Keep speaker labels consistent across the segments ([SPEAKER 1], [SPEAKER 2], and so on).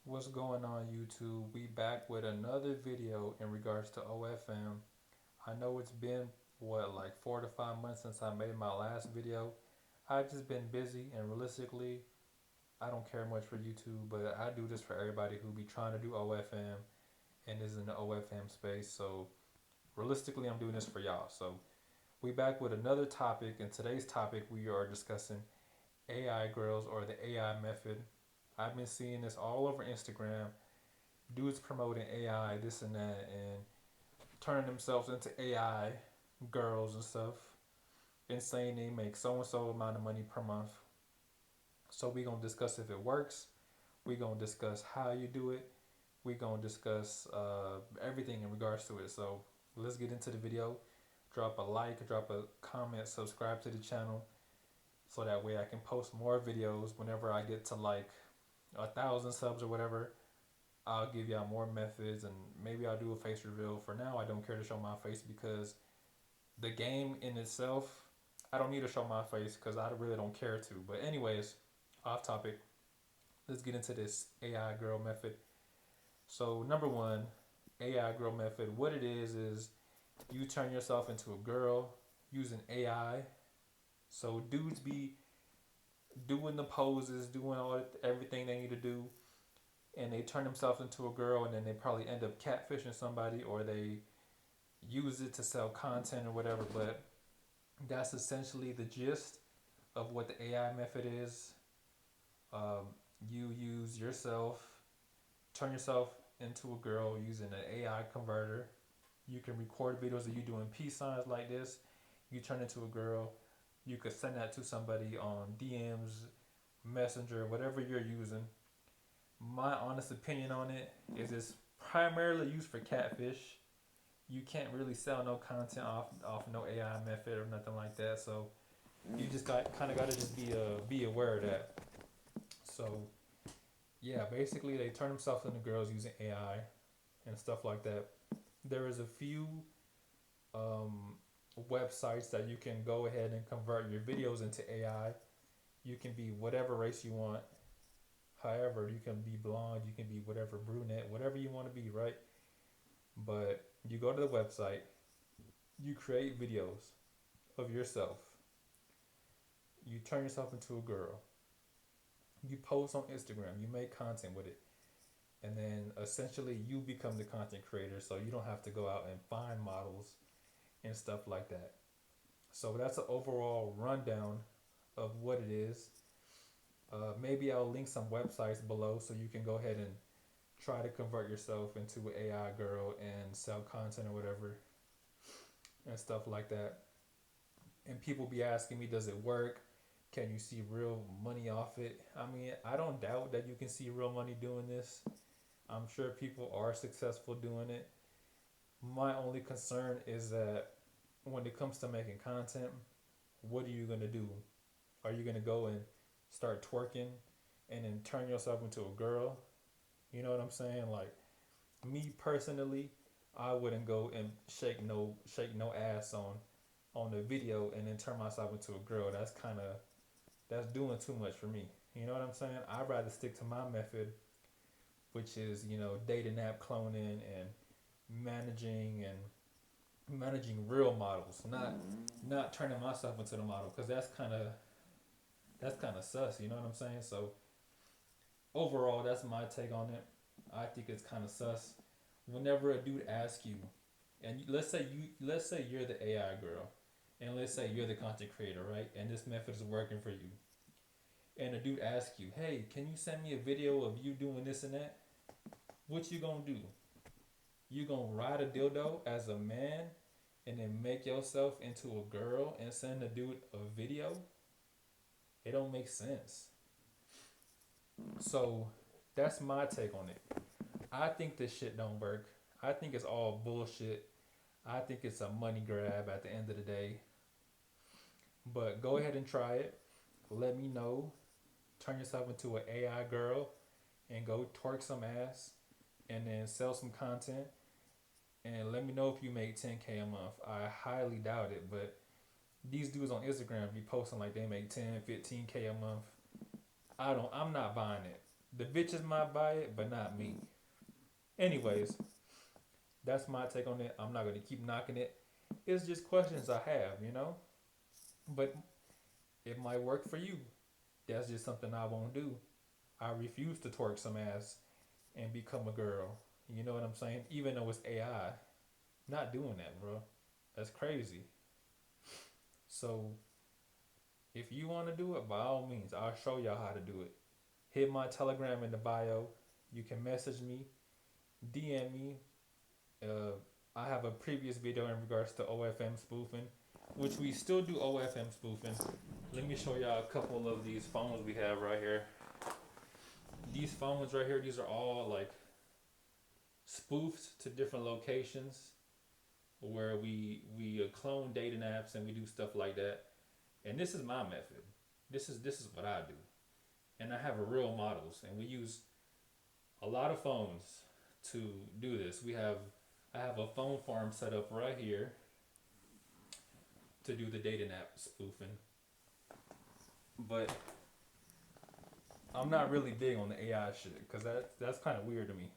[SPEAKER 1] What's going on YouTube? We back with another video in regards to OFM. I know it's been like 4 to 5 months since I made my last video. I've just been busy and realistically I don't care much for YouTube, but I do this for everybody who be trying to do OFM and is in the OFM space. So realistically I'm doing this for y'all. So we back with another topic. In today's topic we are discussing AI girls or the AI method. I've been seeing this all over Instagram, dudes promoting AI, this and that, and turning themselves into AI girls and stuff, and saying they make so and so amount of money per month. So we gonna discuss if it works. We gonna discuss how you do it. We gonna discuss everything in regards to it. So let's get into the video. Drop a like, drop a comment, subscribe to the channel, so that way I can post more videos whenever I get to like 1,000 subs or whatever. I'll give y'all more methods and maybe I'll do a face reveal. For now, I don't care to show my face because the game in itself, I don't need to show my face because I really don't care to. But, anyways, off topic, let's get into this AI girl method. So, number one, AI girl method, what it is you turn yourself into a girl using AI. So, dudes be doing the poses, doing everything they need to do, and they turn themselves into a girl, and then they probably end up catfishing somebody, or they use it to sell content or whatever. But that's essentially the gist of what the AI method is. You use yourself, turn yourself into a girl using an AI converter. You can record videos of you doing peace signs like this. You turn into a girl. You could send that to somebody on DMs, Messenger, whatever you're using. My honest opinion on it is it's primarily used for catfish. You can't really sell no content off no AI method or nothing like that. So you just gotta just be aware of that. So yeah, basically they turn themselves into girls using AI and stuff like that. There is a few um, websites that you can go ahead and convert your videos into AI. You can be whatever race you want. However, you can be blonde, you can be whatever brunette, whatever you want to be, right? But you go to the website, you create videos of yourself, you turn yourself into a girl, you post on Instagram, you make content with it, and then essentially you become the content creator so you don't have to go out and find models and stuff like that. So that's an overall rundown of what it is. Maybe I'll link some websites below so you can go ahead and try to convert yourself into an AI girl and sell content or whatever and stuff like that. And people be asking me, does it work? Can you see real money off it? I mean, I don't doubt that you can see real money doing this. I'm sure people are successful doing it. My only concern is that when it comes to making content, what are you going to do? Are you going to go and start twerking and then turn yourself into a girl? You know what I'm saying? Like, me personally, I wouldn't go and shake no ass on the video and then turn myself into a girl. That's doing too much for me. You know what I'm saying? I'd rather stick to my method, which is dating app cloning and managing real models, not turning myself into the model, because that's kind of sus. You know what I'm saying? So overall, that's my take on it. I think it's kind of sus. Whenever a dude asks you, and let's say you're the AI girl, and let's say you're the content creator, right? And this method is working for you, and a dude asks you, "Hey, can you send me a video of you doing this and that?" What you gonna do? You gonna ride a dildo as a man, and then make yourself into a girl and send a dude a video? It don't make sense. So that's my take on it. I think this shit don't work. I think it's all bullshit. I think it's a money grab at the end of the day. But go ahead and try it. Let me know. Turn yourself into an AI girl and go twerk some ass and then sell some content. And let me know if you make 10K a month. I highly doubt it, but these dudes on Instagram be posting like they make 10, 15K a month. I'm not buying it. The bitches might buy it, but not me. Anyways, that's my take on it. I'm not gonna keep knocking it. It's just questions I have. But it might work for you. That's just something I won't do. I refuse to twerk some ass and become a girl. You know what I'm saying? Even though it's AI. Not doing that, bro. That's crazy. So if you want to do it, by all means, I'll show y'all how to do it. Hit my Telegram in the bio. You can message me, DM me. Uh, I have a previous video in regards to OFM spoofing, which we still do OFM spoofing. Let me show y'all a couple of these phones we have right here. These phones right here, these are all like spoofed to different locations where we clone dating apps and we do stuff like that. And this is my method. This is what I do. And I have a real models, and we use a lot of phones to do this. I have a phone farm set up right here to do the dating app spoofing. But I'm not really big on the AI shit because that's kind of weird to me.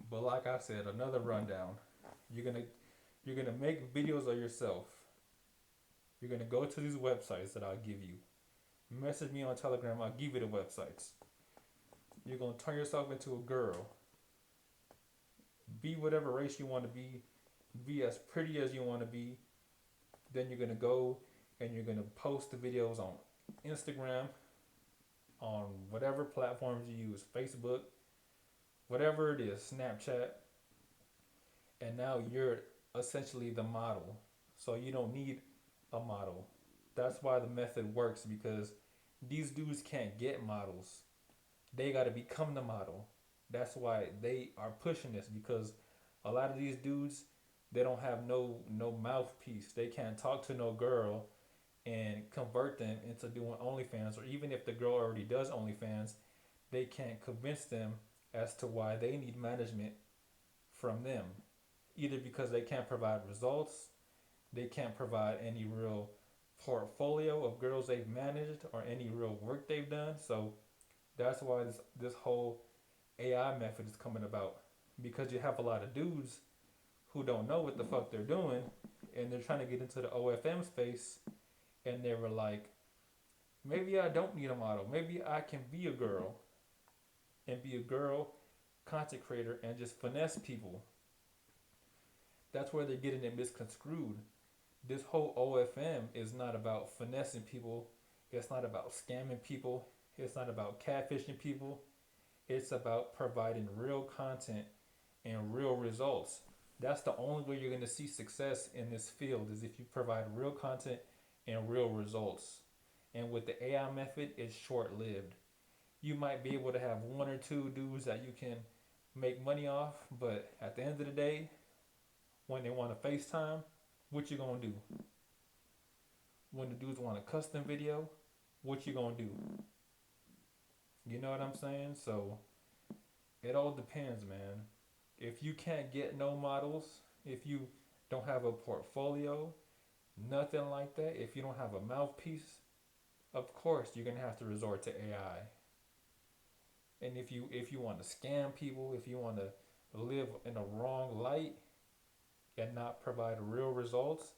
[SPEAKER 1] But like I said, another rundown. You're gonna you're gonna make videos of yourself. You're gonna go to these websites that I'll give you. Message me on Telegram. I'll give you the websites. You're gonna turn yourself into a girl. Be whatever race you want to be. Be as pretty as you want to be. Then you're gonna go and you're gonna post the videos on Instagram, on whatever platforms you use, Facebook, whatever it is, Snapchat, and now you're essentially the model. So you don't need a model. That's why the method works because these dudes can't get models. They got to become the model. That's why they are pushing this because a lot of these dudes they don't have no mouthpiece. They can't talk to no girl and convert them into doing OnlyFans or even if the girl already does OnlyFans, they can't convince them as to why they need management from them. Either because they can't provide results, they can't provide any real portfolio of girls they've managed or any real work they've done. So that's why this whole AI method is coming about because you have a lot of dudes who don't know what the fuck they're doing and they're trying to get into the OFM space and they were like, maybe I don't need a model. Maybe I can be a girl and be a girl content creator and just finesse people. That's where they're getting it misconstrued. This whole OFM is not about finessing people. It's not about scamming people. It's not about catfishing people. It's about providing real content and real results. That's the only way you're going to see success in this field is if you provide real content and real results. And with the AI method, it's short-lived. You might be able to have one or two dudes that you can make money off, but at the end of the day, when they want to FaceTime, what you gonna do? When the dudes want a custom video, what you gonna do? You know what I'm saying? So it all depends, man. If you can't get no models, if you don't have a portfolio, nothing like that, if you don't have a mouthpiece, of course you're gonna have to resort to AI. And if you want to scam people, if you want to live in a wrong light and not provide real results,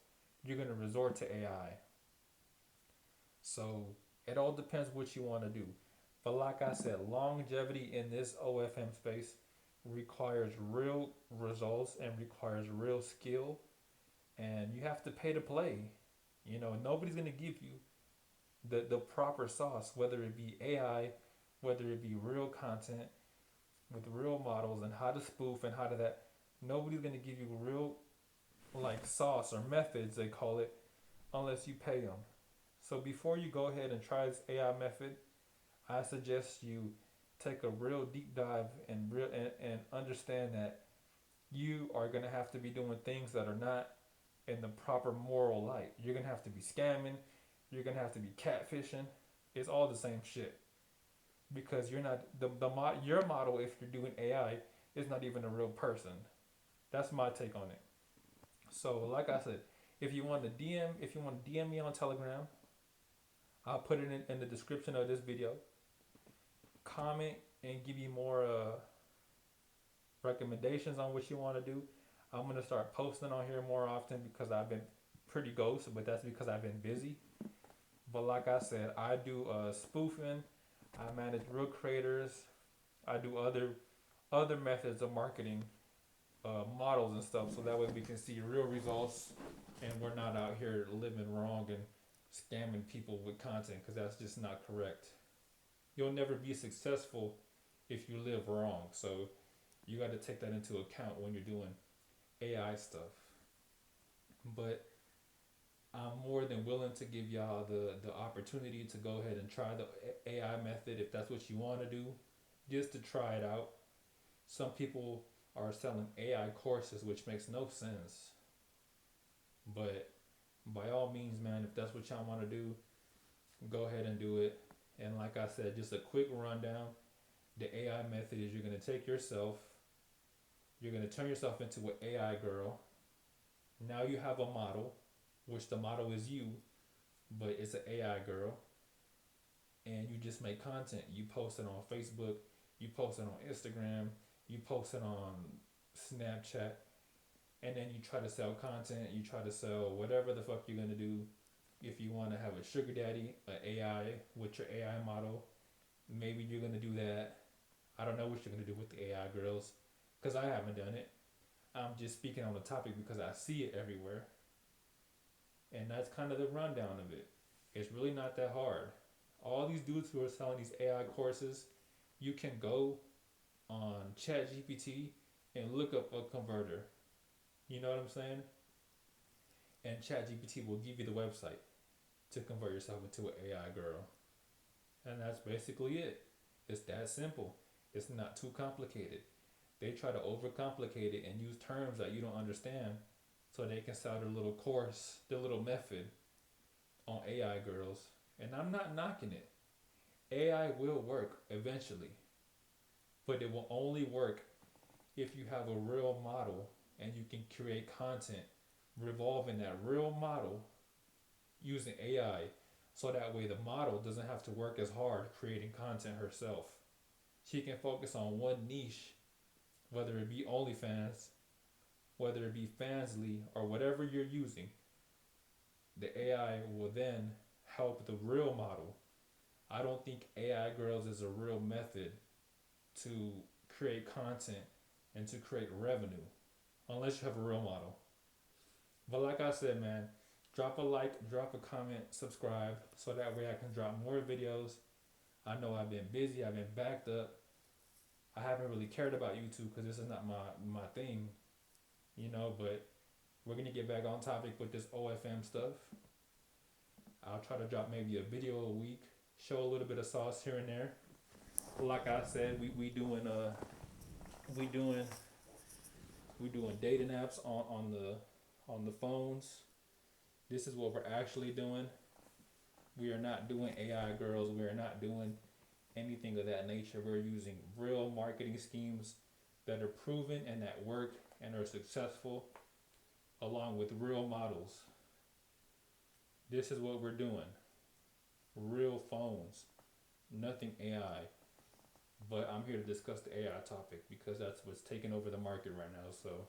[SPEAKER 1] you're gonna resort to AI. So it all depends what you want to do. But like I said, longevity in this OFM space requires real results and requires real skill, and you have to pay to play. Nobody's gonna give you the proper sauce, whether it be AI, whether it be real content with real models and how to spoof and how to that. Nobody's gonna give you real like sauce or methods they call it unless you pay them. So before you go ahead and try this AI method, I suggest you take a real deep dive and understand that you are gonna have to be doing things that are not in the proper moral light. You're gonna have to be scamming. You're gonna have to be catfishing. It's all the same shit because you're not your model. If you're doing AI, is not even a real person. That's my take on it. So, like I said, if you want to DM me on Telegram, I'll put it in the description of this video. comment and give you more recommendations on what you want to do. I'm gonna start posting on here more often because I've been pretty ghost, but that's because I've been busy. But like I said, I do spoofing. I manage real creators. I do other methods of marketing, models and stuff, so that way we can see real results, and we're not out here living wrong and scamming people with content because that's just not correct. You'll never be successful if you live wrong. So you got to take that into account when you're doing AI stuff. But I'm more than willing to give y'all the opportunity to go ahead and try the AI method if that's what you want to do, just to try it out. Some people are selling AI courses, which makes no sense. But by all means, man, if that's what y'all want to do, go ahead and do it. And like I said, just a quick rundown. The AI method is you're going to take yourself, you're going to turn yourself into an AI girl. Now you have a model, which the model is you, but it's an AI girl. And you just make content. You post it on Facebook, you post it on Instagram, you post it on Snapchat, and then you try to sell content, you try to sell whatever the fuck you're going to do. If you want to have a sugar daddy, an AI with your AI model, maybe you're going to do that. I don't know what you're going to do with the AI girls because I haven't done it. I'm just speaking on the topic because I see it everywhere. And that's kind of the rundown of it. It's really not that hard. All these dudes who are selling these AI courses, you can go on ChatGPT and look up a converter. You know what I'm saying? And ChatGPT will give you the website to convert yourself into an AI girl. And that's basically it. It's that simple. It's not too complicated. They try to overcomplicate it and use terms that you don't understand so they can sell their little course, their little method on AI girls. And I'm not knocking it. AI will work eventually, but it will only work if you have a real model and you can create content revolving that real model using AI, so that way the model doesn't have to work as hard creating content herself. She can focus on one niche, whether it be OnlyFans, whether it be Fansly, or whatever you're using. The AI will then help the real model. I don't think AI girls is a real method to create content and to create revenue unless you have a real model. But like I said, man, drop a like, drop a comment, subscribe, so that way I can drop more videos. I know I've been busy, I've been backed up. I haven't really cared about YouTube because this is not my thing, but we're going to get back on topic with this OFM stuff. I'll try to drop maybe a video a week, show a little bit of sauce here and there. Like I said, we doing dating apps on the phones. This is what we're actually doing. We are not doing AI girls. We are not doing anything of that nature. We're using real marketing schemes that are proven and that work and are successful, along with real models. This is what we're doing. Real phones, nothing AI. But I'm here to discuss the AI topic because that's what's taking over the market right now. So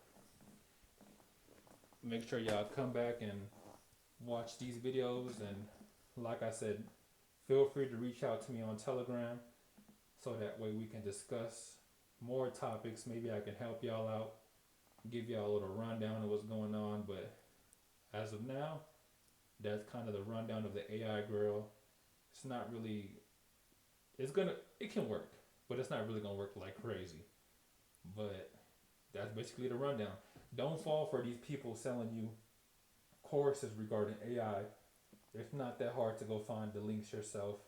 [SPEAKER 1] make sure y'all come back and watch these videos. And like I said, feel free to reach out to me on Telegram so that way we can discuss more topics. Maybe I can help y'all out, give y'all a little rundown of what's going on. But as of now, that's kind of the rundown of the AI girl. It's not really, it can work, but it's not really gonna work like crazy. But that's basically the rundown. Don't fall for these people selling you courses regarding AI. It's not that hard to go find the links yourself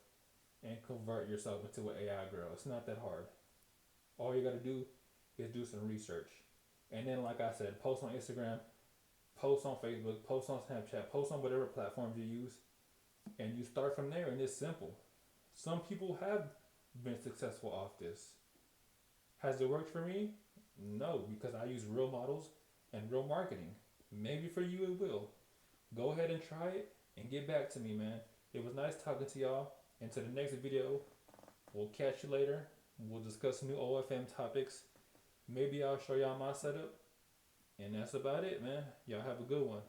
[SPEAKER 1] and convert yourself into an AI girl. It's not that hard. All you gotta do is do some research. And then, like I said, post on Instagram, post on Facebook, post on Snapchat, post on whatever platforms you use, and you start from there. And it's simple. Some people have been successful off this. Has it worked for me? No, because I use real models and real marketing. Maybe for you it will. Go ahead and try it and get back to me, man. It was nice talking to y'all. And to the next video, We'll catch you later. We'll discuss new OFM topics. Maybe I'll show y'all my setup. And that's about it, man. Y'all have a good one.